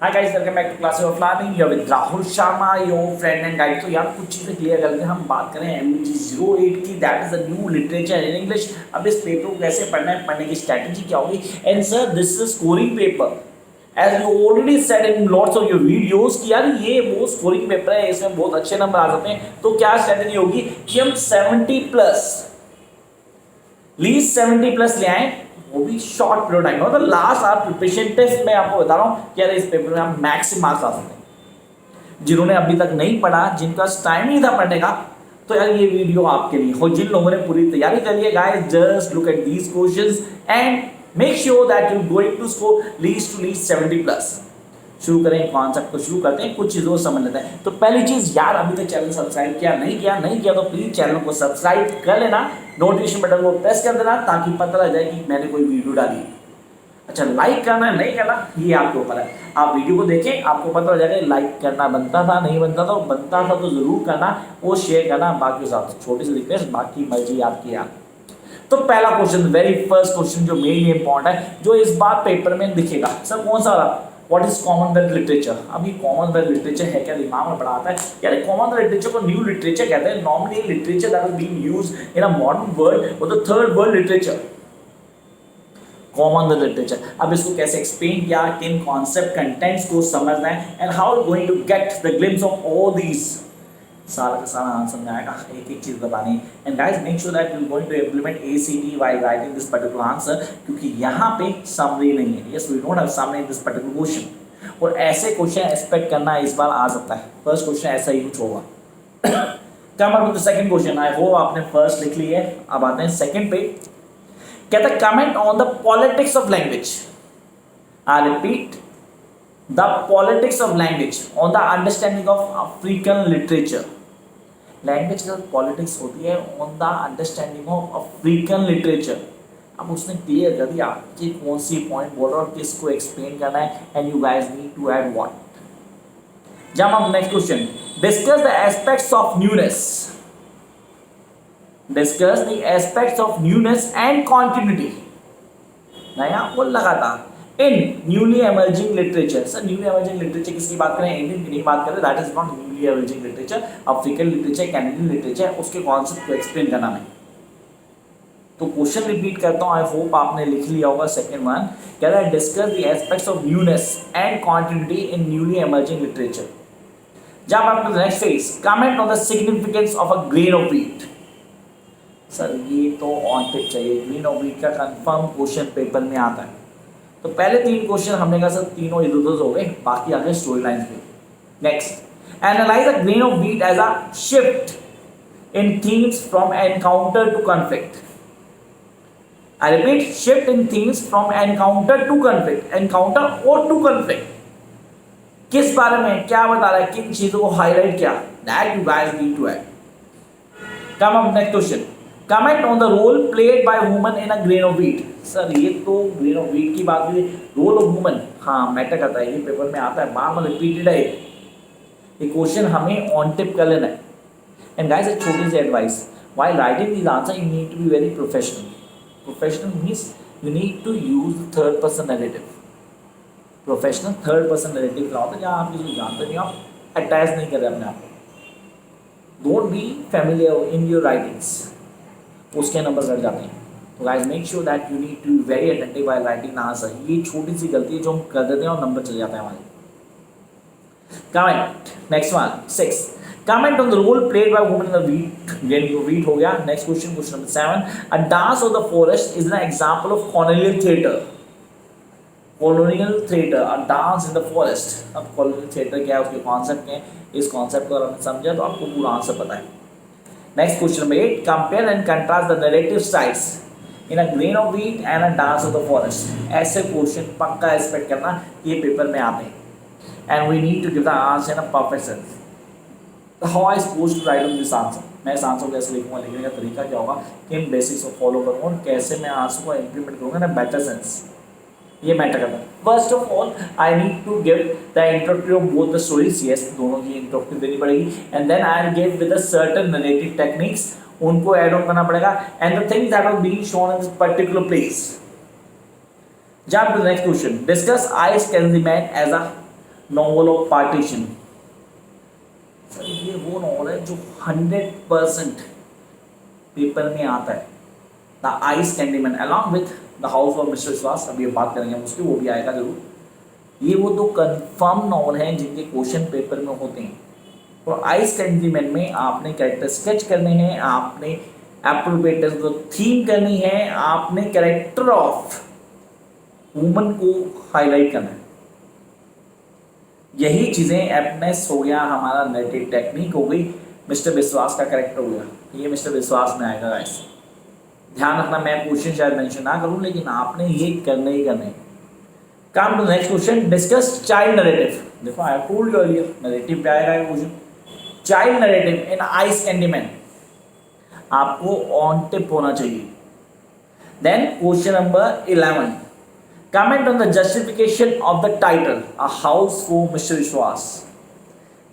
Hi guys, welcome back to class of learning. You're with Rahul Sharma, your friend and guide. तो यार कुछ चीज़ें clear करते हैं। हम बात करें MG08 की, that is the new literature in English. अब इस पेपर को कैसे पढ़ना है, पढ़ने की स्ट्रैटेजी क्या होगी। And sir, this is scoring paper as you already said in lots of your videos कि यार ये वो स्कोरिंग पेपर है, इसमें बहुत अच्छे नंबर आ जाते हैं। तो क्या स्ट्रैटेजी होगी कि हम 70 प्लस, लीस्ट 70 प्लस ले आए, वो भी शॉर्ट पीरियड टाइम। मतलब लास्ट आवर प्रिपरेशन टेस्ट में आपको बता रहा हूँ कि यार इस पेपर में आप मैक्सिमम मार्क्स आ सकते हैं। जिन्होंने अभी तक नहीं पढ़ा, जिनका टाइम नहीं था पढ़ने का, तो यार ये वीडियो आपके लिए हो। जिन लोगों ने पूरी तैयारी कर ली है guys, just look at these questions and make sure that you going to score least 70 plus. शुरू करें, कॉन्सेप्ट को शुरू करते हैं, कुछ चीज़ों को समझ लेते हैं। तो पहली चीज़ यार, अभी तक चैनल सब्सक्राइब किया नहीं किया तो प्लीज़ चैनल को सब्सक्राइब कर लेना, नोटिफिकेशन बटन को प्रेस कर देना ताकि पता लग जाए कि मैंने कोई वीडियो डाली। अच्छा, लाइक करना है नहीं करना ये आपके ऊपर है। आप वीडियो को देखें, आपको पता लग जाएगा लाइक करना बनता था नहीं बनता था। बनता था तो ज़रूर करना, वो शेयर करना बाकी साथ। छोटी सी रिक्वेस्ट, बाकी मर्जी आपकी यार। तो पहला क्वेश्चन, वेरी फर्स्ट क्वेश्चन जो मेनली इंपॉर्टेंट है, जो इस बार पेपर में दिखेगा, सर कौन सा रहा, व्हाट इज कॉमनवेल्थ लिटरेचर। अब ये कॉमनवेल्थ लिटरेचर है क्या, दिमाग में बड़ा आता है यार। कॉमनवेल्थ लिटरेचर को न्यू लिटरेचर कहते हैं। Normally literature that is being used in a modern world और the third world literature, Commonwealth literature. अब इसको कैसे एक्सप्लेन किया, किन कॉन्सेप्ट कंटेंट्स को समझना है and how going to get the glimpse of all these, सारा का सारा आंसर में आएगा, एक एक चीज बतानी है। And guys make sure that you going to implement ACT while writing this particular answer, क्योंकि यहाँ पे समरी नहीं है। Yes, we don't have summary in this particular question. और ऐसे क्वेश्चन एक्सपेक्ट करना इस बार आ सकता है। फर्स्ट क्वेश्चन ऐसा ही कुछ होगा। Come up with the second question. I hope आपने फर्स्ट लिख ली है। अब आते हैं सेकंड पे। कहता है comment on the politics of language. I repeat, the politics of language on the understanding of African literature. Language का पॉलिटिक्स होती है on the understanding of African literature. अब उसने क्लियर कर दिया कि कौन सी पॉइंट बोल रहा है और किसको एक्सप्लेन करना है, and you guys need to add what. जब हम next question, discuss the aspects of newness. Discuss the aspects of newness and continuity, नया और लगातार, in newly emerging literature. Sir newly emerging literature किसकी बात करें, इंडियन की नहीं बात करें, that is not newly emerging literature. African literature, Canadian literature, उसके कॉन्सेप्ट को एक्सप्लेन करना है। तो क्वेश्चन रिपीट करता हूं, आई होप आपने लिख लिया होगा। सेकंड वन कह रहा है discuss the aspects of newness and continuity in newly emerging literature. जब आप next phase, comment on the significance of a grain of wheat. Sir ये तो ऑन टिप चाहिए, ग्रेन ऑफ व्हीट का कंफर्म क्वेश्चन पेपर में आता है। तो पहले तीन क्वेश्चन हमने कहा सर तीनों इधर उधर हो गए, बाकी आ गए स्टोरी लाइन पे। Next, analyse a grain of wheat as a shift in themes from encounter to conflict. I repeat, shift in themes from encounter to conflict, encounter और टू कॉन्फ्लिक्ट। किस बारे में क्या बता रहा है, किन चीजों को हाईलाइट किया, that you guys need to add. Come up next question, comment on the role played by woman in a grain of wheat. Sir ये तो ग्रेन ऑफ व्हीट की बात हुई, रोल ऑफ वुमन हाँ मैटर करता है, ये पेपर में आता है, बार बार रिपीटेड है ये क्वेश्चन, हमें ऑन टिप कर लेना है। एंड गाइस एक छोटी सी advice, while writing this answer you need to be very professional. Professional means you need to use third person narrative. Professional third person narrative क्या होता है, जहाँ आप किसी को जानते नहीं, आप अटैच नहीं कर रहे अपने आप को। Don't be familiar in your writings, उसके नंबर कट जाते हैं। तो guys make sure that you need to be very attentive while writing the answer. ये छोटी सी गलती है जो हम कर देते हैं और नंबर चले जाते हैं हमारे। Comment next one 6, comment on the role played by women in the wheat. Wheat हो गया। Next question, question number 7, a dance of the forest is an example of colonial theatre. Colonial theatre, a dance in the forest. अब colonial theatre क्या है, उसके concept क्या है, इस concept को अगर हमने समझा तो आपको पूरा आंसर पता है। Next question number 8, compare and contrast the narrative styles in a grain of wheat and a dance of the forest. ऐसे क्वेश्चन पक्का एक्सपेक्ट करना, ये पेपर में आते हैं। And we need to give the answer in a perfect sense. How I supposed to write on this answer? मैं इस answer को कैसे लिखूंगा, लिखने का तरीका क्या होगा, किन बेसिक्स को फॉलो करूँगा और कैसे मैं आंसर को इम्प्लीमेंट करूँगा ना बेटर सेंस, ये मैटर करता है। First of all I need to give the introductory of both the stories. Yes, दोनों की इंट्रोडक्टरी देनी पड़ेगी। And then I will give with a certain narrative techniques, उनको ऐड ऑन करना पड़ेगा। And the things that are being shown in this particular place. Jump to the next question, discuss I scan the man as a novel of partition. Sir ये वो novel है जो 100% paper में आता है। The ice Candyman along with the house of mister विश्वास, अभी बात करेंगे हम उसकी, वो भी आएगा जरूर। ये वो दो कंफर्म नॉवल हैं जिनके क्वेश्चन पेपर में होते हैं। तो आइस कैंडीमैन में आपने कैरेक्टर स्केच करने हैं, आपने एप्रोप्रिएट थीम करनी है, आपने कैरेक्टर ऑफ वुमन को हाईलाइट करना है। यही चीजें एप्टनेस हो गया, हमारा नैरेटिव टेक्निक हो गई, मिस्टर विश्वास का कैरेक्टर हो गया, ये मिस्टर विश्वास में आएगा गाइस। ध्यान रखना, मैं क्वेश्चन शायद मेंशन ना करूं लेकिन आपने ये करने ही करने। Come to next question, discuss child narrative. देखो I have told you earlier, narrative पे आएगा question. Child narrative in Ice Candy Man आपको ऑन टिप होना चाहिए। Then question number 11, comment on the justification of the title A House for Mr Biswas.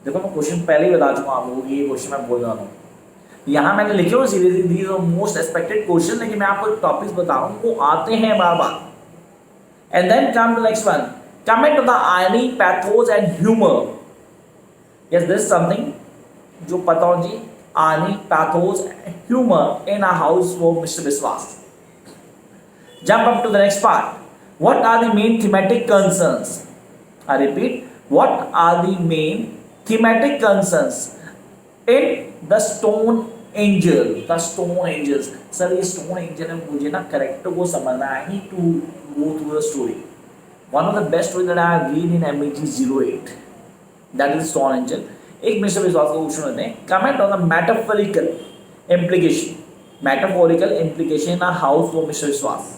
देखो मैं question पहले ही बता चुका हूँ आप लोगों को, ये क्वेश्चन मैं बोल रहा हूँ। यहाँ मैंने लिखे हुए series these are most expected question, लेकिन मैं आपको टॉपिक्स बता रहा हूँ वो आते हैं बार बार। And then come to next one, comment on the irony, pathos and humour. Yes this something जो पता हो जी, irony, pathos, humour in A House for Mr Biswas. Jump up to the next part. What are the main thematic concerns? I repeat, what are the main thematic concerns in the Stone Angel? The Stone Angels. Sir, ये Stone Angel है, मुझे ना character को समझना है। I need to go through the story. One of the best story that I have read in MEG 08. That is Stone Angel. एक mister विश्वास का क्वेश्चन होते हैं, comment on the metaphorical implication. Metaphorical implication in a house for Mr. Vishwas.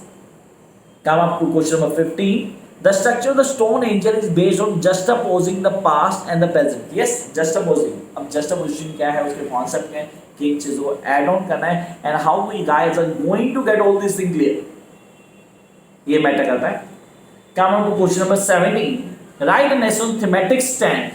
Come up to question number 15. The structure of the Stone Angel is based on juxtaposing the past and the present. Yes, juxtaposing. अब juxtaposition क्या है, उसके concept क्या है, किन चीजों को add on करना है, and how we guys are going to get all these things clear. ये matter करता है. Come up to question number 17. Write an essay on thematic stand.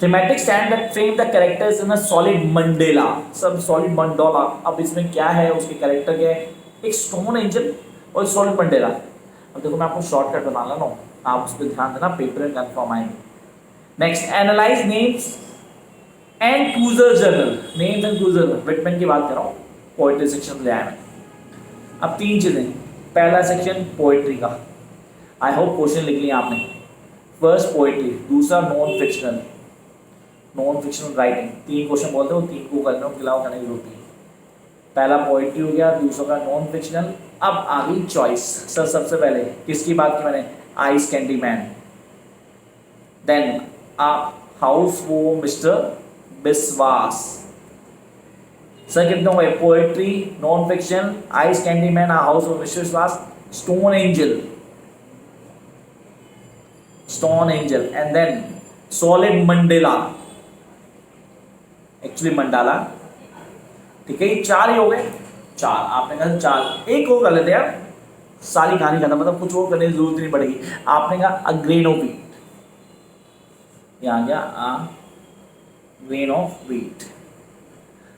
Thematic stand that frame the characters in a solid mandala. सब solid mandala. अब इसमें क्या है, उसके character क्या है, एक Stone Angel और सॉलिड मंडेला। अब देखो मैं आपको शॉर्टकट बता रहा हूँ, आप उस पर ध्यान देना, पेपर में कंफर्म आएंगे। Next, analyse names and cruiser journal. Names and cruiser Whitman की बात कर रहा हूँ, पोएट्री सेक्शन ले आया मैं। अब तीन चीजें, पहला सेक्शन पोएट्री का, आई होप क्वेश्चन लिख लिया आपने। फर्स्ट पोएट्री, दूसरा non fictional, non fictional writing. तीन क्वेश्चन बोलते हो, तीन को करने के अलावा करने की जरूरत नहीं। पहला पोएट्री हो गया, दूसरा का नॉन फिक्शनल। अब आ गई चॉइस। सर सबसे पहले किसकी बात की मैंने, Ice Candy Man. Then A House for Mr Biswas. Sir कितने हुए, poetry, non fiction, Ice Candy Man, A House for Mr Biswas, Stone Angel, Stone Angel, and then Solid Mandela, actually Mandala. ठीक है, ये चार ही हो गए, चार आपने कहा चार। एक और कर लेते हैं, सारी कहानी खत्म, मतलब कुछ और करने की जरूरत नहीं पड़ेगी। आपने कहा अ ग्रेन ऑफ व्हीट, यहाँ गया अ ग्रेन ऑफ व्हीट।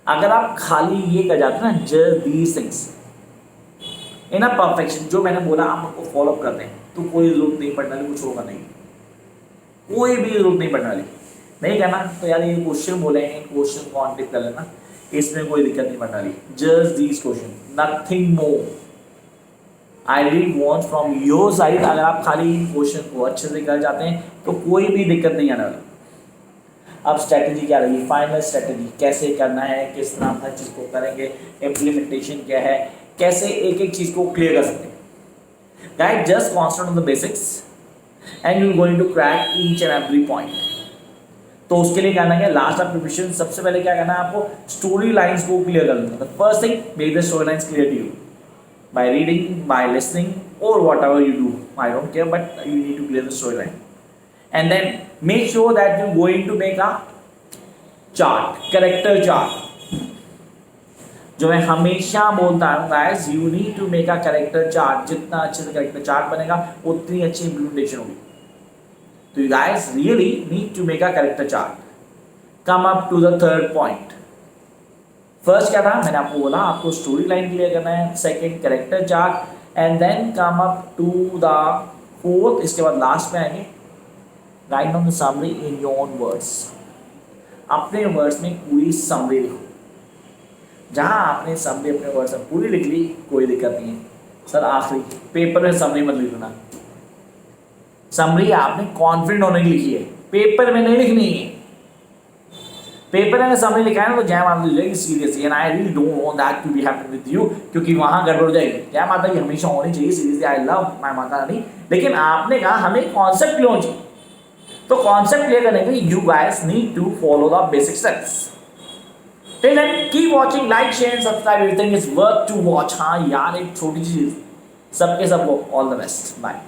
अगर आप खाली ये कर जाते हैं ना, just these things in a perfection, जो मैंने बोला आप उनको फॉलो करते हैं, तो कोई जरूरत नहीं पड़ने वाली कुछ होगा नहीं, कोई भी जरूरत नहीं पड़ने वाली। नहीं कहना तो यार ये क्वेश्चन बोले हैं, क्वेश्चन को ऑन टिक कर लेना, इसमें कोई दिक्कत नहीं पड़ने वाली। Just these question, nothing more. I really want from your side, अगर आप खाली क्वेश्चन को अच्छे से कर जाते हैं तो कोई भी दिक्कत नहीं आने वाली। अब स्ट्रेटेजी क्या रहेगी, फाइनल स्ट्रेटेजी कैसे करना है, किस तरह हर चीज़ को करेंगे, इम्प्लीमेंटेशन क्या है, कैसे एक एक चीज़ को क्लियर कर सकते हैं। Guys just concentrate on the basics and you are going to crack each and every point. तो उसके लिए करना क्या, लास्ट ऑफ प्रिपरेशन सबसे पहले क्या करना है आपको, स्टोरी लाइंस को क्लियर करना। First thing, make the story lines clear to you by reading, by listening और whatever you do, I don't care, but you need to clear the story line. And then make sure that you going to make a chart, character chart, जो मैं हमेशा बोलता हूँ guys, you need to make a character chart. जितना अच्छे से character chart बनेगा उतनी अच्छी इम्प्लीमेंटेशन होगी। So you guys really need to make a character chart. Come up to the third point. First क्या था, मैंने आपको बोला आपको स्टोरी लाइन क्लियर करना है, second character chart, and then come up to the fourth, इसके बाद लास्ट में आएंगे write down the summary in your own words, अपने वर्ड्स में पूरी समरी लिखो। जहाँ आपने समरी अपने वर्ड्स में पूरी लिख ली कोई दिक्कत नहीं है। सर आखिरी पेपर में समरी मत लिखना, समरी आपने कॉन्फिडेंट होने की लिखी है, पेपर में नहीं लिखनी है। पेपर में समरी लिखा है ना तो जय माता दी जाएगी seriously, and I really don't want that to be happen with you, क्योंकि वहां गड़बड़ हो जाएगी। जय माता की हमेशा होनी चाहिए seriously, I love my Mata Rani, लेकिन आपने कहा हमें कॉन्सेप्ट क्लियर चाहिए, तो कॉन्सेप्ट क्लियर करने के लिए you guys need to follow the basic steps. Till then, keep watching, like, share and subscribe. Everything is worth to watch. हाँ यार एक छोटी चीज, सबके सबको ऑल द बेस्ट, बाय।